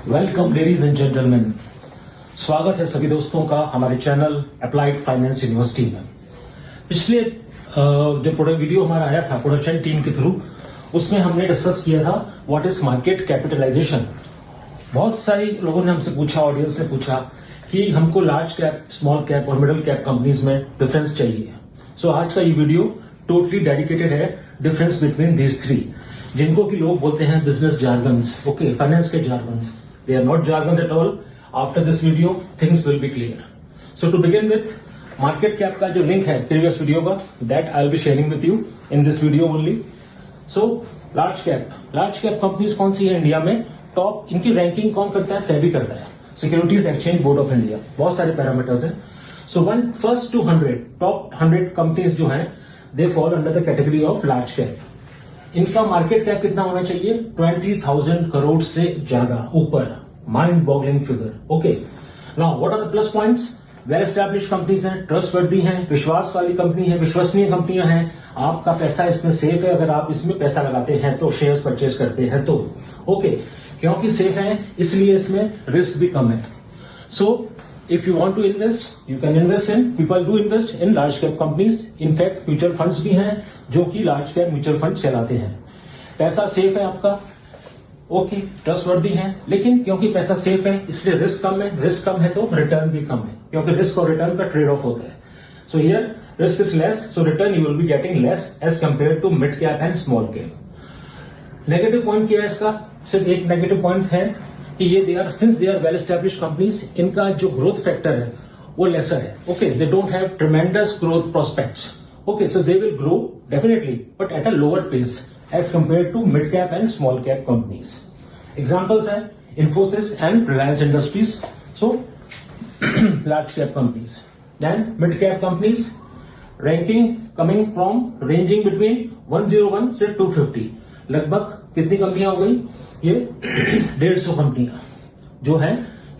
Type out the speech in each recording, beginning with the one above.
Welcome ladies and gentleman, स्वागत है सभी दोस्तों का हमारे चैनल अप्लाइड फाइनेंस यूनिवर्सिटी में। पिछले जो प्रोडक्ट वीडियो हमारा आया था प्रोडक्शन टीम के थ्रू, उसमें हमने डिस्कस किया था व्हाट इज मार्केट कैपिटलाइजेशन। बहुत सारी लोगों ने हमसे पूछा, ऑडियंस ने पूछा कि हमको लार्ज कैप, स्मॉल कैप और मिडिल कैप कंपनीज में डिफरेंस चाहिए। सो आज का ये वीडियो टोटली डेडिकेटेड है डिफरेंस बिटवीन दीज थ्री, जिनको कि लोग बोलते हैं बिजनेस जार्गन्स, ओके, फाइनेंस के jargons. They are not jargons at all. After this video things will be clear. So to begin with, market cap का जो link है प्रीवियस वीडियो का, that I will be sharing with you in this video only. So large cap companies कौन सी है India में? Top इनकी ranking कौन करता है? सेबी करता है, securities exchange board of India. बहुत सारे पैरामीटर्स हैं। So first to 100 top 100 companies जो हैं, they fall under the category of large cap. इनका मार्केट कैप कितना होना चाहिए? 20,000 करोड़ से ज्यादा ऊपर। Mind boggling figure. Okay, now what are the plus points? Well establish companies हैं, ट्रस्टवर्दी हैं, विश्वास वाली कंपनी है, विश्वसनीय कंपनियां हैं। आपका पैसा इसमें सेफ है अगर आप इसमें पैसा लगाते हैं तो, शेयर्स परचेज करते हैं तो। ओके, क्योंकि सेफ है इसलिए इसमें रिस्क भी कम है। सो if you want to invest, you can invest in, people do invest in large cap companies. In fact, mutual funds भी हैं जो कि लार्ज कैप म्यूचुअल फंड चलाते हैं। पैसा सेफ है आपका, ओके, ट्रस्टवर्दी है, लेकिन क्योंकि पैसा सेफ है इसलिए रिस्क कम है। रिस्क कम है तो रिटर्न भी कम है, क्योंकि रिस्क और रिटर्न का ट्रेड ऑफ होता है। So here risk is less, so return you will be getting less as compare to mid cap and small cap. Negative point क्या है इसका? सिर्फ एक नेगेटिव पॉइंट है कि ये since they are well establish companies, इनका जो ग्रोथ फैक्टर है वो लेसर है। Okay, they don't have tremendous growth prospects. Okay, so they will grow definitely but at a lower pace as compare to mid cap and small cap companies. Examples हैं Infosys and Reliance Industries. So large cap companies. Then mid cap companies, ranking coming from ranging between 101 से 250। लगभग कितनी कंपनियां हो गई? ये 150 कंपनियां जो है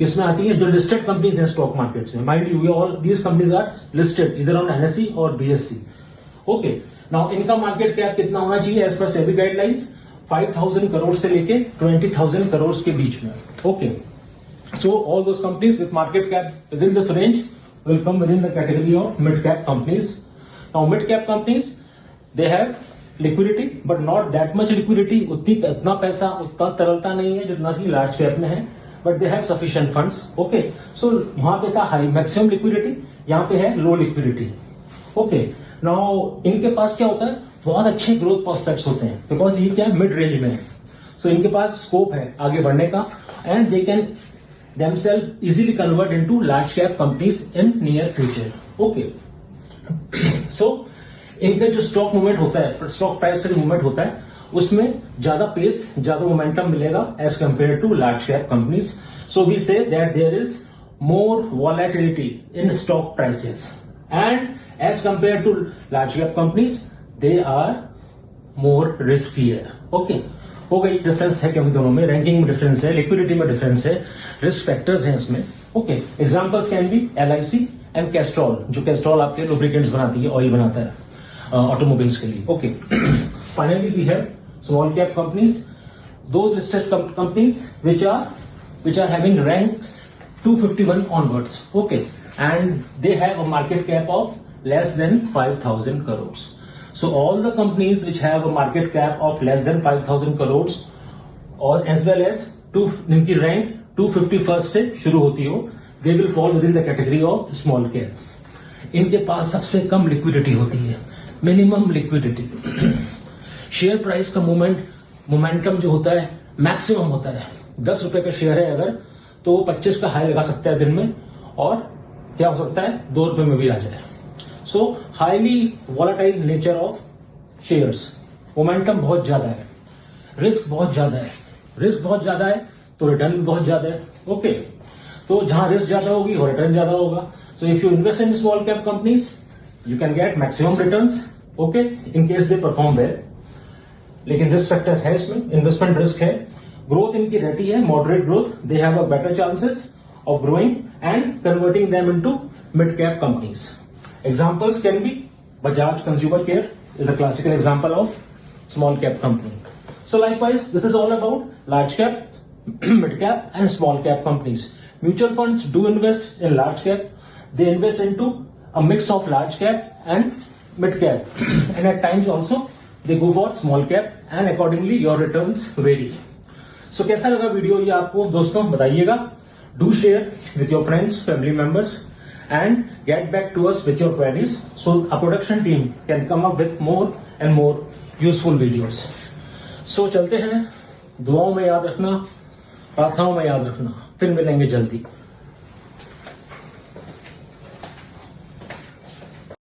इसमें आती हैं, जो लिस्टेड कंपनीज हैं स्टॉक मार्केट्स में। Mind you, all these companies are listed इधर ऑन एनएसई और बीएससी। ओके, नाउ इनका मार्केट कैप कितना होना चाहिए as per SEBI guidelines? 5,000 crore से लेके 20,000 करोड़ के बीच में। Okay, so all those companies with market cap with in this range will come with in the category of mid cap companies. Now mid cap companies, they have liquidity but not that much liquidity. उतना पैसा, उतना तरलता नहीं है जितना कि large cap में है, but they have sufficient funds. Okay, so वहां पे था हाई मैक्सिमम लिक्विडिटी, यहाँ पे है लो लिक्विडिटी। ओके, नाउ इनके पास क्या होता है? बहुत अच्छे ग्रोथ प्रोस्पेक्ट्स होते हैं, बिकॉज ये क्या है, मिड रेंज में है। सो इनके पास स्कोप है आगे बढ़ने का, and they can themselves easily convert into large cap companies in near future. Okay, so इनका जो स्टॉक मूवमेंट होता है, स्टॉक प्राइस का जो मूवमेंट होता है, उसमें ज्यादा पेस, ज्यादा मोमेंटम मिलेगा as compare to large cap companies. So we say that there is more volatility in stock prices, and as compare to large cap companies they are more riskier. Okay, हो गई, difference है क्योंकि दोनों में ranking में difference है, liquidity में difference है, रिस्क फैक्टर्स हैं इसमें। Okay, examples can be LIC and Castrol, जो कैस्ट्रॉल आपके लुब्रिकेंट्स बनाती है, ऑयल बनाता है ऑटोमोबाइल्स के लिए। Okay, finally we have small cap companies, those listed companies which are having ranks 251 onwards. Okay, and they have a market cap of less than 5,000 crores. So all the companies which have a market cap of less than 5,000 crores, or as well as इनकी rank 251st से शुरू होती हो, they will fall within the category of small cap. इनके पास सबसे कम liquidity होती है, minimum liquidity. Share price का मोमेंटम जो होता है मैक्सिमम होता है। 10 रुपए का शेयर है अगर, तो 25 का हाई लगा सकता है दिन में, और क्या हो सकता है 2 रुपए में भी आ जाए। सो highly volatile nature of shares, momentum बहुत ज्यादा है, रिस्क बहुत ज्यादा है। रिस्क बहुत ज्यादा है तो रिटर्न भी बहुत ज्यादा है। ओके, तो जहां रिस्क ज्यादा होगी और रिटर्न ज्यादा होगा। So if you invest in small cap companies you can get maximum returns, okay, in case they perform well. लेकिन रिस्क फैक्टर है इसमें, इन्वेस्टमेंट रिस्क है। ग्रोथ इनकी रहती है moderate growth, they have a better chances of growing and converting them into mid cap companies. Examples can B Bajaj consumer care is a classical example of small cap company. So likewise, this is all about large cap, mid cap and small cap companies. Mutual funds do invest in large cap. They invest into a mix of large cap and mid cap, and at times also they go for small cap, and accordingly your returns vary. So कैसा लगा video ये आपको दोस्तों बताइएगा. Do share with your friends, family members, and get back to us with your queries so our production team can come up with more and more useful videos. So चलते हैं. दुआओं में याद रखना, प्रार्थनाओं में याद रखना. फिर मिलेंगे जल्दी.